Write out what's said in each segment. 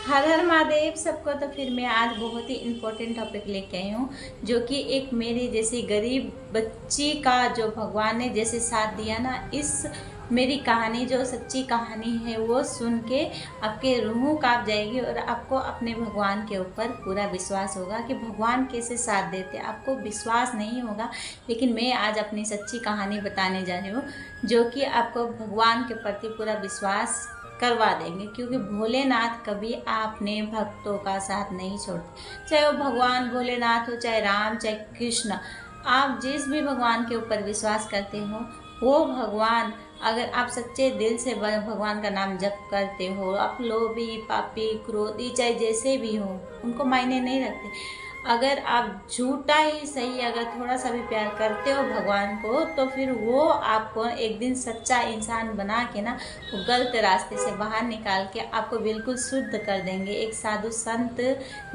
हर हर महादेव सबको। तो फिर मैं आज बहुत ही इम्पोर्टेंट टॉपिक लेके आई हूँ, जो कि एक मेरी जैसी गरीब बच्ची का जो भगवान ने जैसे साथ दिया ना, इस मेरी कहानी जो सच्ची कहानी है वो सुन के आपके रूह कांप जाएगी और आपको अपने भगवान के ऊपर पूरा विश्वास होगा कि भगवान कैसे साथ देते। आपको विश्वास नहीं होगा, लेकिन मैं आज अपनी सच्ची कहानी बताने जा रही हूँ, जो कि आपको भगवान के प्रति पूरा विश्वास करवा देंगे। क्योंकि भोलेनाथ कभी अपने भक्तों का साथ नहीं छोड़ते, चाहे वो भगवान भोलेनाथ हो, चाहे राम, चाहे कृष्ण। आप जिस भी भगवान के ऊपर विश्वास करते हो, वो भगवान, अगर आप सच्चे दिल से भगवान का नाम जप करते हो, आप लोभी, पापी, क्रोधी, चाहे जैसे भी हो, उनको मायने नहीं रखते। अगर आप झूठा ही सही, अगर थोड़ा सा भी प्यार करते हो भगवान को, तो फिर वो आपको एक दिन सच्चा इंसान बना के ना, वो गलत रास्ते से बाहर निकाल के आपको बिल्कुल शुद्ध कर देंगे। एक साधु संत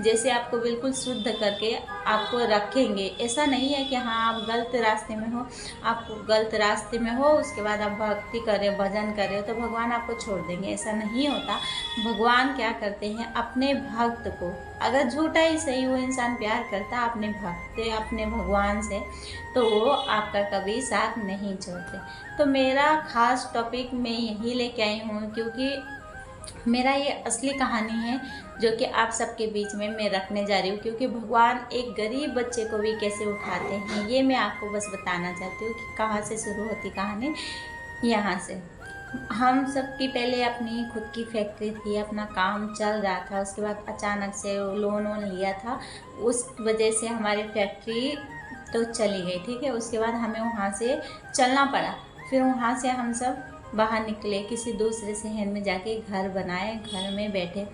जैसे आपको बिल्कुल शुद्ध करके आपको रखेंगे। ऐसा नहीं है कि हाँ आप गलत रास्ते में हो, आप गलत रास्ते में हो उसके बाद आप भक्ति कर रहे हो, भजन कर रहे हो, तो भगवान आपको छोड़ देंगे। ऐसा नहीं होता। भगवान क्या करते हैं, अपने भक्त को, अगर झूठा ही सही वो इंसान प्यार करता अपने भक्त, अपने भगवान से, तो वो आपका कभी साथ नहीं छोड़ते। तो मेरा खास टॉपिक मैं यही लेके आई हूँ, क्योंकि मेरा ये असली कहानी है जो कि आप सबके बीच में मैं रखने जा रही हूँ। क्योंकि भगवान एक गरीब बच्चे को भी कैसे उठाते हैं, ये मैं आपको बस बताना चाहती हूँ कि कहाँ से शुरू होती कहानी। यहाँ से हम सबकी पहले अपनी खुद की फैक्ट्री थी, अपना काम चल रहा था। उसके बाद अचानक से लोन वोन लिया था, उस वजह से हमारी फैक्ट्री तो चली गई। ठीक है, उसके बाद हमें वहाँ से चलना पड़ा। फिर वहाँ से हम सब बाहर निकले, किसी दूसरे शहर में जाके घर बनाए, घर में बैठे।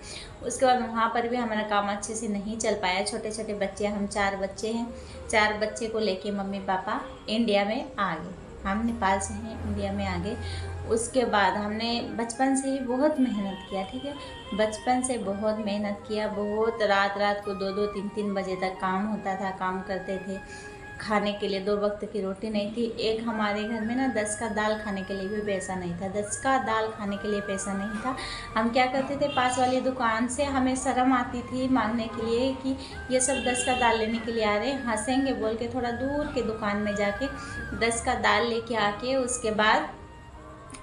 उसके बाद वहाँ पर भी हमारा काम अच्छे से नहीं चल पाया। छोटे छोटे बच्चे, हम 4 बच्चे हैं, 4 बच्चे को लेके मम्मी पापा इंडिया में आ गए। हम नेपाल से हैं, इंडिया में आ गए। उसके बाद हमने बचपन से ही बहुत मेहनत किया। ठीक है, बचपन से बहुत मेहनत किया, बहुत रात रात को 2-2 3-3 बजे तक काम होता था, काम करते थे। खाने के लिए 2 वक्त की रोटी नहीं थी। एक हमारे घर में ना 10 का दाल खाने के लिए भी पैसा नहीं था, 10 का दाल खाने के लिए पैसा नहीं था। हम क्या करते थे, पास वाली दुकान से, हमें शर्म आती थी मांगने के लिए कि ये सब 10 का दाल लेने के लिए आ रहे हैं, हंसेंगे बोल के थोड़ा दूर के दुकान में जाके 10 का दाल लेके आके, उसके बाद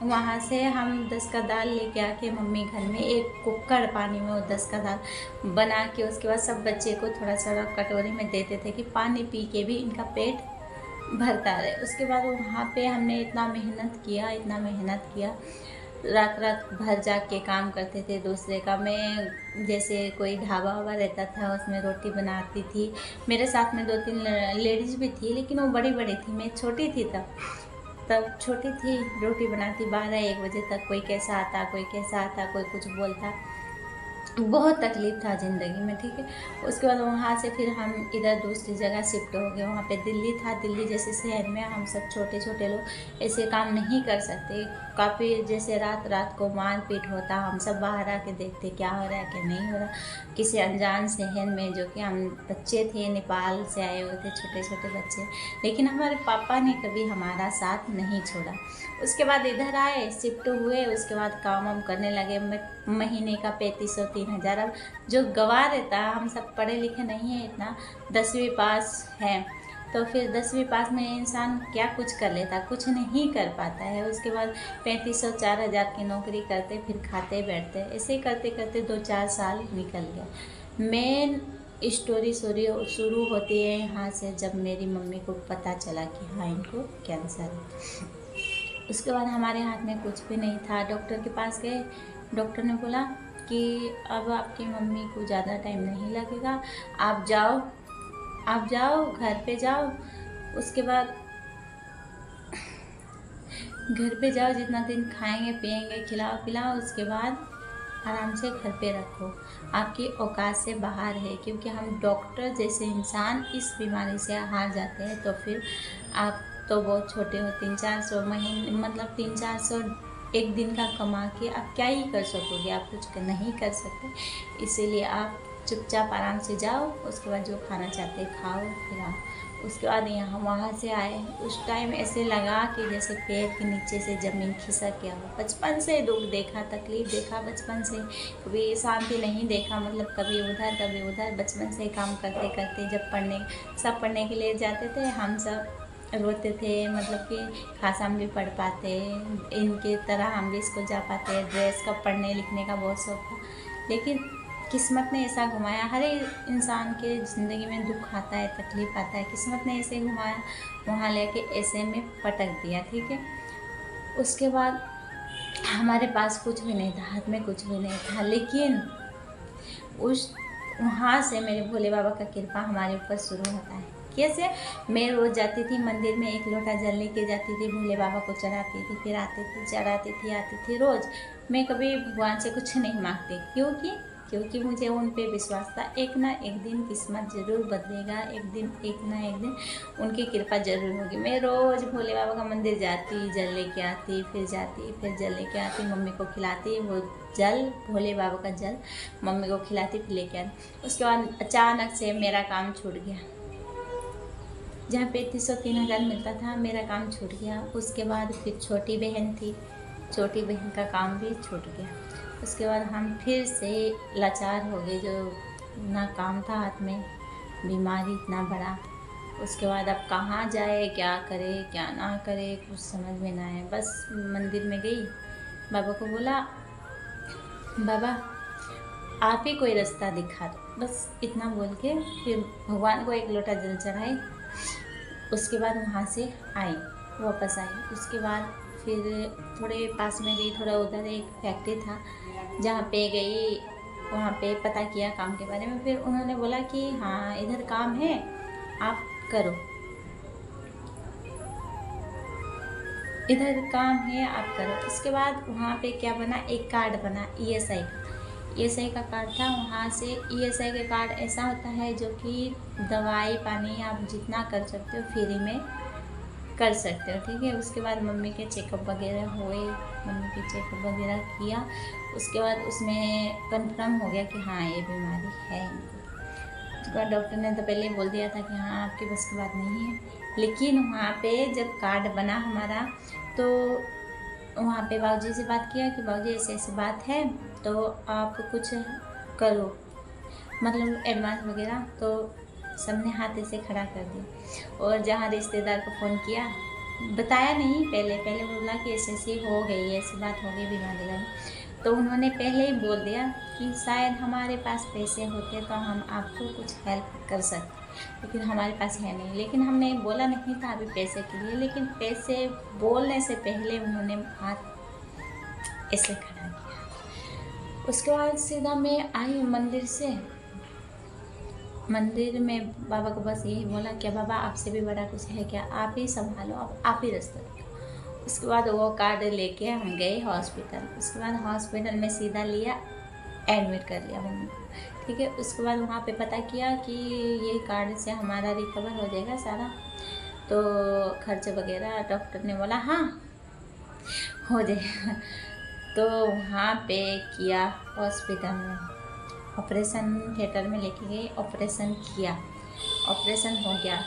वहाँ से हम 10 का दाल लेके आके मम्मी घर में एक कुक्कड़ पानी में वो 10 का दाल बना के, उसके बाद सब बच्चे को थोड़ा सा कटोरी में देते थे कि पानी पी के भी इनका पेट भरता रहे। उसके बाद वहाँ पे हमने इतना मेहनत किया, इतना मेहनत किया, रात रात भर जाग के काम करते थे दूसरे का। मैं जैसे कोई ढाबा वाबा रहता था, उसमें रोटी बनाती थी। मेरे साथ में 2-3 लेडीज़ भी थी, लेकिन वो बड़ी बड़ी थी, मैं छोटी थी तब छोटी थी। रोटी बनाती 12-1 बजे तक, कोई कैसा आता, कोई कैसा आता, कोई कुछ बोलता। बहुत तकलीफ़ था ज़िंदगी में। ठीक है, उसके बाद वहाँ से फिर हम इधर दूसरी जगह शिफ्ट हो गए। वहाँ पे दिल्ली था, दिल्ली जैसे शहर में हम सब छोटे छोटे लोग ऐसे काम नहीं कर सकते। काफ़ी जैसे रात रात को मार पीट होता, हम सब बाहर आके देखते क्या हो रहा है क्या नहीं हो रहा, किसी अनजान शहर में, जो कि हम बच्चे थे, नेपाल से आए हुए थे, छोटे छोटे बच्चे। लेकिन हमारे पापा ने कभी हमारा साथ नहीं छोड़ा। उसके बाद इधर आए, शिफ्ट हुए, उसके बाद काम वाम करने लगे। महीने का 3500-3000। अब जो गवाह रहता, हम सब पढ़े लिखे नहीं हैं इतना, 10वीं पास हैं, तो फिर 10वीं पास में इंसान क्या कुछ कर लेता, कुछ नहीं कर पाता है। उसके बाद 3500-4000 की नौकरी करते, फिर खाते बैठते, ऐसे करते करते 2-4 साल निकल गया। मेन स्टोरी शुरू होती है यहाँ से, जब मेरी मम्मी को पता चला कि हाँ इनको कैंसर है। उसके बाद हमारे हाथ में कुछ भी नहीं था। डॉक्टर के पास गए, डॉक्टर ने बोला कि अब आपकी मम्मी को ज़्यादा टाइम नहीं लगेगा, आप जाओ, आप जाओ, घर पे जाओ। उसके बाद घर पे जाओ, जितना दिन खाएंगे पिएंगे, खिलाओ पिलाओ, उसके बाद आराम से घर पे रखो, आपकी औकात से बाहर है। क्योंकि हम डॉक्टर जैसे इंसान इस बीमारी से हार जाते हैं, तो फिर आप तो बहुत छोटे हो, 300-400 महीने, मतलब 300-400 एक दिन का कमा के आप क्या ही कर सकोगे, आप कुछ नहीं कर सकते। इसीलिए आप चुपचाप आराम से जाओ, उसके बाद जो खाना चाहते खाओ, फिर आओ। उसके बाद यहाँ वहाँ से आए, उस टाइम ऐसे लगा कि जैसे पैर के नीचे से ज़मीन खिसक गया हो। बचपन से दुख देखा, तकलीफ़ देखा बचपन से, कभी शांति नहीं देखा, मतलब कभी उधर कभी उधर। बचपन से काम करते करते जब सब पढ़ने के लिए जाते थे, हम सब रोते थे, मतलब कि खास हम भी पढ़ पाते, इनके तरह हम भी स्कूल जा पाते। ड्रेस का, पढ़ने लिखने का बहुत शौक था, लेकिन किस्मत ने ऐसा घुमाया। हर एक इंसान के ज़िंदगी में दुख आता है, तकलीफ़ आता है, किस्मत ने ऐसे घुमाया, वहाँ लेके ऐसे में पटक दिया। ठीक है, उसके बाद हमारे पास कुछ भी नहीं था, हाथ में कुछ भी नहीं था, लेकिन उस वहाँ से मेरे भोले बाबा का कृपा हमारे ऊपर शुरू होता है। कैसे? मैं रोज़ जाती थी मंदिर में, 1 लोटा जल लेके जाती थी, भोले बाबा को चढ़ाती थी, फिर आती थी, चढ़ाती थी, आती थी। रोज़ मैं कभी भगवान से कुछ नहीं मांगती, क्योंकि मुझे उन पे विश्वास था, एक ना एक दिन किस्मत ज़रूर बदलेगा, एक ना एक दिन उनकी कृपा ज़रूर होगी। मैं रोज़ भोले बाबा का मंदिर जाती, जल लेके आती, फिर जाती, फिर जल लेके आती, मम्मी को खिलाती, वो जल, भोले बाबा का जल मम्मी को खिलाती, फिर लेके आती। उसके बाद अचानक से मेरा काम छूट गया। जहाँ 3500-3000 मिलता था, मेरा काम छूट गया। उसके बाद फिर छोटी बहन थी, छोटी बहन का काम भी छूट गया। उसके बाद हम फिर से लाचार हो गए, जो ना काम था हाथ में, बीमारी इतना बड़ा। उसके बाद अब कहाँ जाए, क्या करे क्या ना करे, कुछ समझ में ना आए। बस मंदिर में गई, बाबा को बोला, बाबा आप ही कोई रास्ता दिखा दो, बस इतना बोल के फिर भगवान को 1 लोटा जल चढ़ाई। उसके बाद वहाँ से आई, वापस आई। उसके बाद फिर थोड़े पास में गई, थोड़ा उधर एक फैक्ट्री था, जहाँ पे गई, वहाँ पे पता किया काम के बारे में। फिर उन्होंने बोला कि हाँ इधर काम है, आप करो, इधर काम है आप करो। उसके बाद वहाँ पे क्या बना, एक कार्ड बना ईएसआई का। ईएसआई का कार्ड था। वहाँ से ईएसआई का कार्ड ऐसा होता है जो कि दवाई पानी आप जितना कर सकते हो फ्री में कर सकते हो। ठीक है, उसके बाद मम्मी के चेकअप वगैरह हुए, मम्मी के चेकअप वगैरह किया। उसके बाद उसमें कंफर्म हो गया कि हाँ ये बीमारी है इनको। उसके बाद डॉक्टर ने तो पहले बोल दिया था कि हाँ आपकी बस की बात नहीं है। लेकिन वहाँ पे जब कार्ड बना हमारा, तो वहाँ पे बाबूजी से बात किया कि बाबूजी ऐसे ऐसी बात है, तो आप कुछ करो, मतलब एडवांस वगैरह। तो सबने हाथ ऐसे खड़ा कर दिया। और जहाँ रिश्तेदार को फ़ोन किया, बताया नहीं, पहले बोला कि ऐसे ऐसी हो गई, ऐसी बात हो गई बीमारी वाली। तो उन्होंने पहले ही बोल दिया कि शायद हमारे पास पैसे होते तो हम आपको कुछ हेल्प कर सकते, लेकिन हमारे पास है नहीं। लेकिन हमने बोला नहीं था अभी पैसे के लिए, लेकिन पैसे बोलने से पहले उन्होंने हाथ ऐसे खड़ा किया। उसके बाद सीधा मैं आई मंदिर से। मंदिर में बाबा को बस यही बोला, क्या बाबा आपसे भी बड़ा कुछ है क्या, आप ही संभालो, आप ही रास्ता दिखाओ। उसके बाद वो कार्ड लेके हम गए हॉस्पिटल। उसके बाद हॉस्पिटल में सीधा लिया, एडमिट कर लिया मम्मी को। ठीक है, उसके बाद वहाँ पे पता किया कि ये कार्ड से हमारा रिकवर हो जाएगा सारा, तो खर्च वगैरह डॉक्टर ने बोला हाँ हो जाएगा। तो वहाँ पे किया हॉस्पिटल में, ऑपरेशन थिएटर में लेके गए, ऑपरेशन किया, ऑपरेशन हो गया।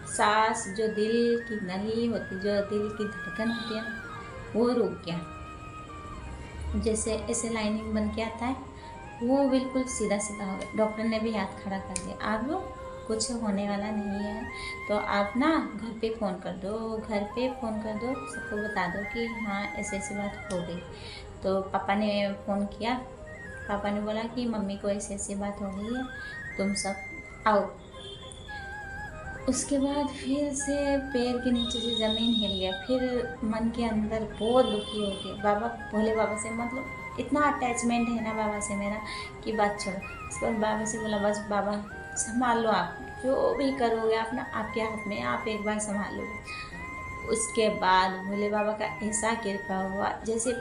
सांस, जो दिल की नली होती, जो दिल की धड़कन होती है ना, वो रुक गया। जैसे ऐसे लाइनिंग बन के आता है, वो बिल्कुल सीधा सीधा हो गया। डॉक्टर ने भी हाथ खड़ा कर दिया, आप कुछ होने वाला नहीं है, तो आप ना घर पे फ़ोन कर दो, घर पे फ़ोन कर दो, सबको बता दो कि हाँ ऐसे ऐसी बात हो गई। तो पापा ने फ़ोन किया, पापा ने बोला कि मम्मी को ऐसी ऐसी बात हो गई है, तुम सब आओ। उसके बाद फिर से पैर के नीचे से ज़मीन हिल गया। फिर मन के अंदर बहुत दुखी हो गया बाबा, भोले बाबा से, मतलब इतना अटैचमेंट है ना बाबा से मेरा कि बात छोड़ो। उसके बाद बाबा से बोला, बस बाबा संभाल लो, आप जो भी करोगे आप ना, आपके हाथ में, आप एक बार संभाल लो। उसके बाद भोले बाबा का ऐसा कृपा हुआ, जैसे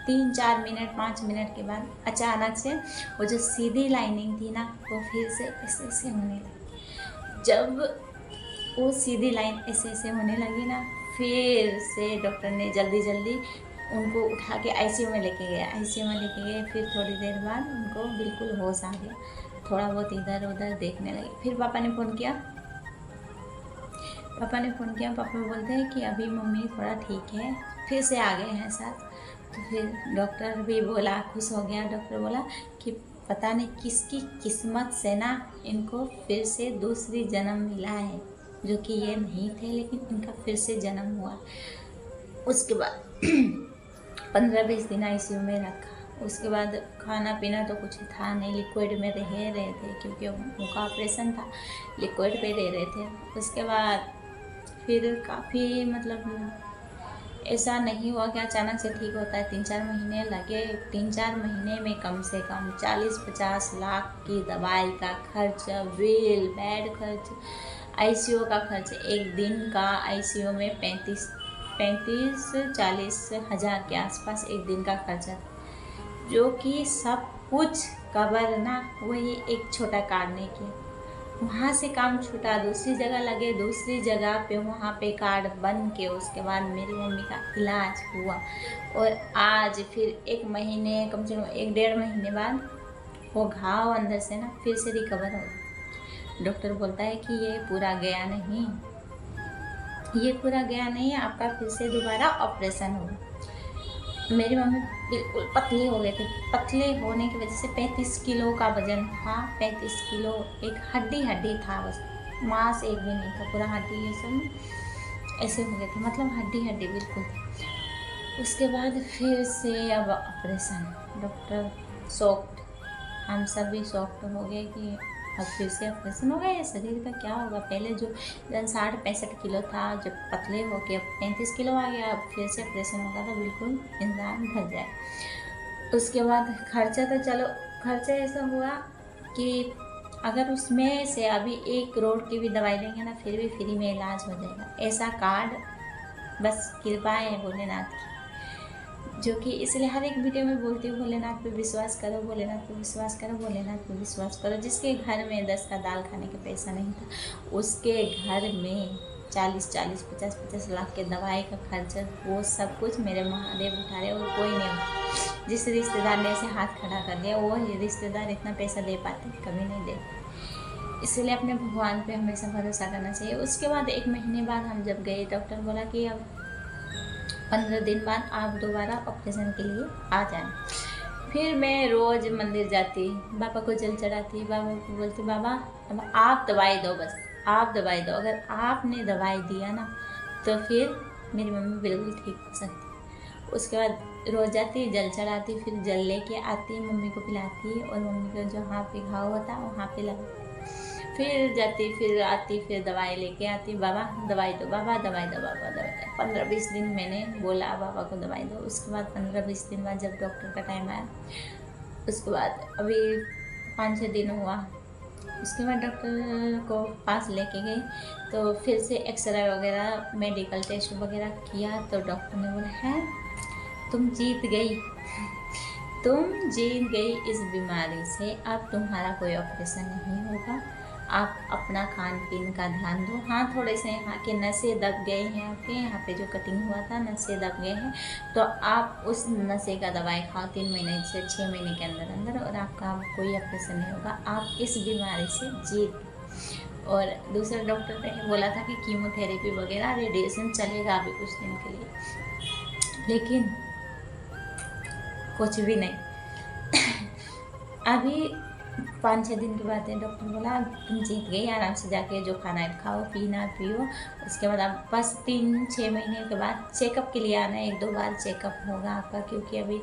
3-4 मिनट 5 मिनट के बाद अचानक से वो जो सीधी लाइनिंग थी ना, वो फिर से ऐसे ऐसे होने लगी। जब वो सीधी लाइन ऐसे ऐसे होने लगी ना, फिर से डॉक्टर ने जल्दी जल्दी उनको उठा के आईसीयू में लेके गया। आईसीयू में लेके गए, फिर थोड़ी देर बाद उनको बिल्कुल होश आ गया, थोड़ा बहुत इधर उधर देखने लगे। फिर पापा ने फ़ोन किया, पापा ने फ़ोन किया, पापा बोलते हैं कि अभी मम्मी थोड़ा ठीक है, फिर से आ गए हैं साथ। तो फिर डॉक्टर भी बोला, खुश हो गया। डॉक्टर बोला कि पता नहीं किसकी किस्मत से ना इनको फिर से दूसरी जन्म मिला है, जो कि ये नहीं थे लेकिन इनका फिर से जन्म हुआ। उसके बाद 15-20 दिन आईसीयू में रखा। उसके बाद खाना पीना तो कुछ था नहीं, लिक्विड में रह रहे थे क्योंकि उनका ऑपरेशन था, लिक्विड पे रह रहे थे। उसके बाद फिर काफ़ी मतलब ऐसा नहीं हुआ कि अचानक से ठीक होता है, 3-4 महीने लगे। 3-4 महीने में कम से कम 40-50 लाख की दवाई का खर्च, बिल, बेड खर्च, आईसीयू का खर्च, एक दिन का आईसीयू में 35-40 हज़ार के आसपास एक दिन का खर्चा, जो कि सब कुछ कवर ना वही एक छोटा कार्ड ने किया। वहाँ से काम छूटा, दूसरी जगह लगे, दूसरी जगह पे वहाँ पे कार्ड बन के उसके बाद मेरी मम्मी का इलाज हुआ। और आज फिर 1 महीने, कम से कम 1-1.5 महीने बाद वो घाव अंदर से ना फिर से रिकवर हो। डॉक्टर बोलता है कि ये पूरा गया नहीं, ये पूरा गया नहीं, आपका फिर से दोबारा ऑपरेशन होगा। मेरी मम्मी बिल्कुल पतले हो गए थे। पतले होने की वजह से 35 किलो का वज़न था। 35 किलो, एक हड्डी था बस, मांस एक भी नहीं था, पूरा हड्डी ये सब ऐसे हो गए थे, मतलब हड्डी बिल्कुल थी। उसके बाद फिर से अब ऑपरेशन। डॉक्टर शॉक्ड, हम सब भी शॉक्ड हो गए कि अब फिर से ऑपरेशन हो गया, ये शरीर का क्या होगा। पहले जो 60-65 किलो था, जब पतले हो के अब 35 किलो आ गया, अब फिर से ऑपरेशन होगा तो बिल्कुल इंसान ढल जाए। उसके बाद खर्चा तो चलो, खर्चा ऐसा हुआ कि अगर उसमें से अभी 1 करोड़ की भी दवाई लेंगे ना, फिर भी फ्री में इलाज हो जाएगा। ऐसा कार्ड बस कृपा है भोलेनाथ की, जो कि इसलिए हर एक वीडियो में बोलती हूँ, भोलेनाथ पे विश्वास करो, भोलेनाथ पे विश्वास करो, भोलेनाथ पे विश्वास करो। जिसके घर में 10 का दाल खाने का पैसा नहीं था, उसके घर में 40-40, 50-50 लाख के दवाई का खर्चा, वो सब कुछ मेरे महादेव उठा रहे, और कोई नहीं होता। जिस रिश्तेदार ने ऐसे हाथ खड़ा कर दिया, वो रिश्तेदार इतना पैसा दे पाते कभी नहीं दे। इसलिए अपने भगवान पे हमेशा भरोसा करना चाहिए। उसके बाद 1 महीने बाद हम जब गए, डॉक्टर बोला कि अब 15 दिन बाद आप दोबारा ऑपरेशन के लिए आ जाए। फिर मैं रोज़ मंदिर जाती, बाबा को जल चढ़ाती, बाबा को बोलती बाबा अब आप दवाई दो, बस आप दवाई दो। अगर आपने दवाई दिया ना तो फिर मेरी मम्मी बिल्कुल ठीक हो सकती। उसके बाद रोज़ जाती, जल चढ़ाती, फिर जल लेके आती, मम्मी को पिलाती, और मम्मी को जहाँ पे घाव होता वहाँ पे लगाती। फिर जाती, फिर आती, फिर दवाई लेके आती, बाबा दवाई दो, बाबा दवाई दो, बाबा दवाई दो। 15-20 दिन मैंने बोला बाबा को दवाई दो। उसके बाद 15-20 दिन बाद जब डॉक्टर का टाइम आया, उसके बाद अभी 5-6 दिन हुआ, उसके बाद डॉक्टर को पास लेके गई, तो फिर से एक्सरे वगैरह, मेडिकल टेस्ट वगैरह किया, तो डॉक्टर ने बोला है तुम जीत गई, तुम जीत गई इस बीमारी से, अब तुम्हारा कोई ऑपरेशन नहीं होगा, आप अपना खान पीन का ध्यान दो। हाँ, थोड़े से यहाँ के नसें दब गए हैं, आपके यहाँ पे जो कटिंग हुआ था नसें दब गए हैं, तो आप उस नशे का दवाई खाओ 3 महीने से 6 महीने के अंदर अंदर, और आपका कोई ऑपरेशन नहीं होगा, आप इस बीमारी से जीत। और दूसरा डॉक्टर ने बोला था कि कीमोथेरेपी वगैरह, रेडिएशन चलेगा अभी कुछ दिन के लिए, लेकिन कुछ भी नहीं। अभी 5-6 दिन की बात है, डॉक्टर बोला तुम जीत गई, आराम से जाके जो खाना है खाओ, पीना पियो। उसके बाद आप बस 3-6 महीने के बाद चेकअप के लिए आना, 1-2 बार चेकअप होगा आपका, क्योंकि अभी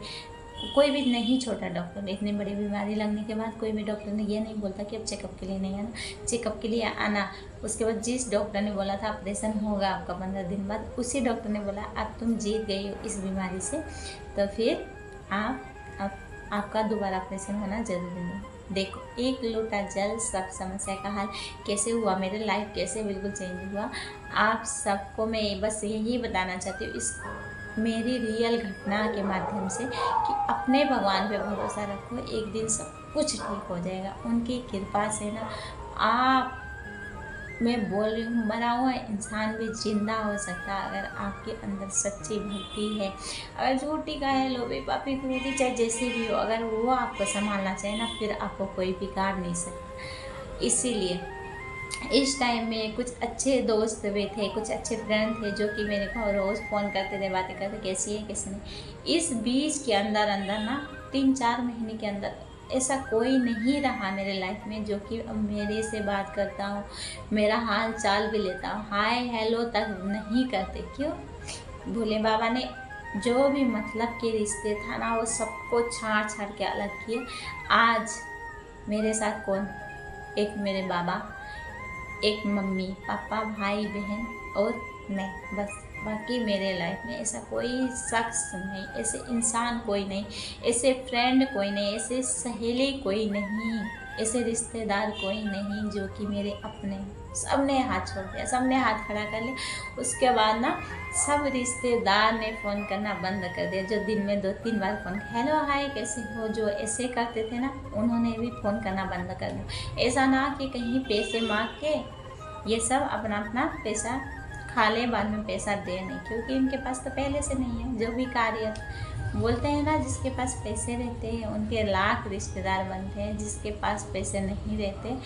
कोई भी नहीं छोटा डॉक्टर, इतनी बड़ी बीमारी लगने के बाद कोई भी डॉक्टर ने ये नहीं बोलता कि अब चेकअप के लिए नहीं आना, चेकअप के लिए आना। उसके बाद जिस डॉक्टर ने बोला था ऑपरेशन होगा आपका 15 दिन बाद, उसी डॉक्टर ने बोला अब तुम जीत गई हो इस बीमारी से, तो फिर आपका दोबारा ऑपरेशन होना ज़रूरी नहीं। देखो, 1 लोटा जल सब समस्या का हल कैसे हुआ, मेरे लाइफ कैसे बिल्कुल चेंज हुआ। आप सबको मैं बस यही बताना चाहती हूँ, इस मेरी रियल घटना के माध्यम से, कि अपने भगवान पे भरोसा रखो, एक दिन सब कुछ ठीक हो जाएगा। उनकी कृपा से ना, आप, मैं बोल रही हूँ, मरा हुआ इंसान भी जिंदा हो सकता है अगर आपके अंदर सच्ची भक्ति है। अगर झूठी का है, लोभी पापी क्रोधी चाहे जैसे भी हो, अगर वो आपको संभालना चाहे ना, फिर आपको कोई बिगाड़ नहीं सकता। इसीलिए इस टाइम में कुछ अच्छे दोस्त भी थे, कुछ अच्छे फ्रेंड थे जो कि मेरे को रोज़ फ़ोन करते थे, बातें करते, कैसी है कैसी नहीं। इस बीच के अंदर अंदर ना 3-4 महीने के अंदर ऐसा कोई नहीं रहा मेरे लाइफ में जो कि अब मेरे से बात करता हूँ, मेरा हाल चाल भी लेता हूँ, हाय हेलो तक नहीं करते। क्यों? भोले बाबा ने जो भी मतलब के रिश्ते था ना वो सबको छाड़ छाड़ के अलग किए। आज मेरे साथ कौन? एक मेरे बाबा, एक मम्मी पापा, भाई बहन और मैं, बस। बाकी मेरे लाइफ में ऐसा कोई शख्स नहीं, ऐसे इंसान कोई नहीं, ऐसे फ्रेंड कोई नहीं, ऐसे सहेली कोई नहीं, ऐसे रिश्तेदार कोई नहीं जो कि मेरे अपने। सब ने हाथ छोड़ दिया, सब ने हाथ खड़ा कर लिया। उसके बाद ना सब रिश्तेदार ने फ़ोन करना बंद कर दिया। जो दिन में 2-3 बार फ़ोन, हेलो हाय कैसे हो, जो ऐसे करते थे ना, उन्होंने भी फ़ोन करना बंद कर दिया। ऐसा ना कि कहीं पैसे मांग के ये सब अपना अपना पैसा खा ले, बाद में पैसा दे नहीं, क्योंकि इनके पास तो पहले से नहीं है। जो भी कार्य बोलते हैं ना, जिसके पास पैसे रहते हैं उनके लाख रिश्तेदार बनते हैं, जिसके पास पैसे नहीं रहते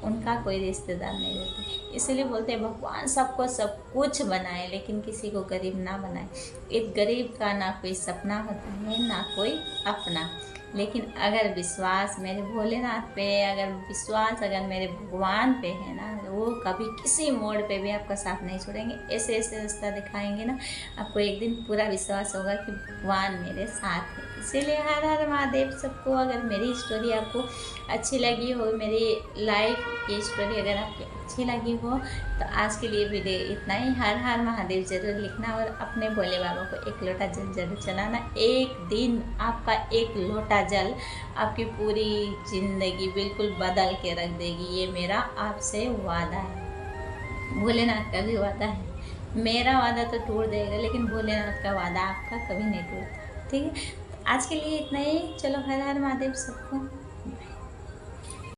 उनका कोई रिश्तेदार नहीं रहते। इसलिए बोलते हैं भगवान सबको सब कुछ बनाए लेकिन किसी को गरीब ना बनाए। एक गरीब का ना कोई सपना होता है ना कोई अपना। लेकिन अगर विश्वास मेरे भोलेनाथ पे, अगर विश्वास अगर मेरे भगवान पे है ना, वो कभी किसी मोड़ पे भी आपका साथ नहीं छोड़ेंगे। ऐसे ऐसे रास्ता दिखाएंगे ना, आपको एक दिन पूरा विश्वास होगा कि भगवान मेरे साथ है। इसीलिए हर हर महादेव सबको। अगर मेरी स्टोरी आपको अच्छी लगी हो, मेरी लाइफ की स्टोरी अगर आपकी अच्छी लगी हो, तो आज के लिए वीडियो इतना ही। हर हर महादेव जरूर लिखना और अपने भोले बाबा को एक लोटा जल जरूर चलाना। एक दिन आपका एक लोटा जल आपकी पूरी जिंदगी बिल्कुल बदल के रख देगी। ये मेरा आपसे वादा है, भोलेनाथ का भी वादा है। मेरा वादा तो टूट देगा लेकिन भोलेनाथ का वादा आपका कभी नहीं टूटता। ठीक है, आज के लिए इतना ही। चलो हर हर महादेव सबको।